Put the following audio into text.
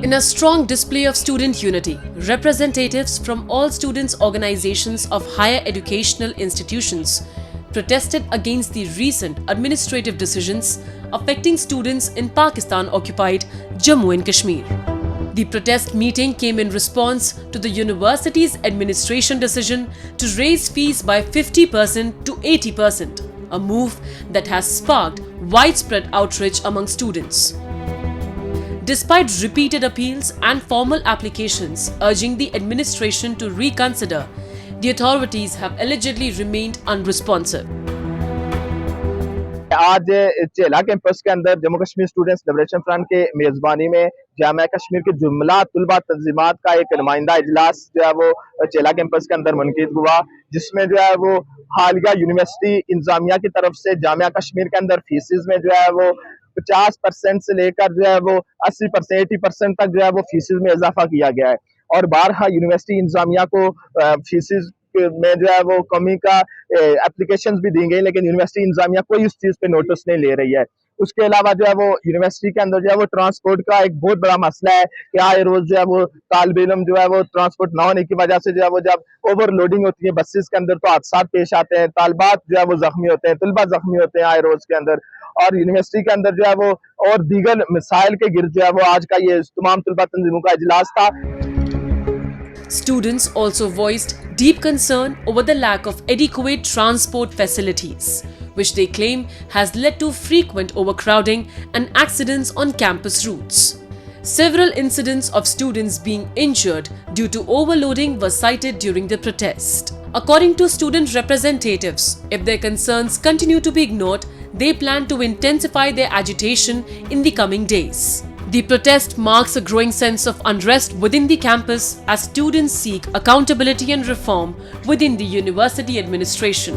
In a strong display of student unity, representatives from all students' organizations of higher educational institutions protested against the recent administrative decisions affecting students in Pakistan-occupied Jammu and Kashmir. The protest meeting came in response to the university's administration decision to raise fees by 50% to 80%, a move that has sparked widespread outrage among students. Despite repeated appeals and formal applications urging the administration to reconsider, the authorities have allegedly remained unresponsive. आज चेला campus के अंदर Jammu Kashmir students liberation front के मेजबानी में जामिया कश्मीर के जुमला तुलबा तंजीमात का एक नुमाइंदा इजलास जो है वो चेला कैंपस के अंदर मुनक़िद हुआ, जिसमें जो है वो हालिया यूनिवर्सिटी इंतजामिया की तरफ से जामिया कश्मीर के अंदर फीसिस में जो है वो 50% से लेकर जो है वो 80% 80% तक जो है वो फीसिस में इजाफा किया गया है। और बारहा यूनिवर्सिटी इंतजामिया को फीसिस में जो है वो कमी का एप्लीकेशंस भी दी गई, लेकिन यूनिवर्सिटी इंतजामिया कोई उस चीज पे नोटिस नहीं ले रही है। उसके अलावा जो है वो यूनिवर्सिटी के अंदर जो है वो ट्रांसपोर्ट का एक बहुत बड़ा मसला है कि आए रोज जो है वो तालिब इल्म जो है वो ट्रांसपोर्ट ना होने की वजह से जो है वो जब ओवरलोडिंग होती है बसेस के अंदर तो हादसा पेश आते हैं, तालिबात जो है वो जख्मी होते हैं, तलबा जख्मी होते हैं आए रोज के अंदर। और यूनिवर्सिटी के अंदर जो है वो और दीगर मिसाइल के गिर्द जो है वो आज का ये तमाम तलबा तंजीमों का इजलास था। Students also voiced deep concern over the lack of adequate transport facilities, which they claim has led to frequent overcrowding and accidents on campus routes. Several incidents of students being injured due to overloading were cited during the protest. According to student representatives, if their concerns continue to be ignored, they plan to intensify their agitation in the coming days. The protest marks a growing sense of unrest within the campus as students seek accountability and reform within the university administration.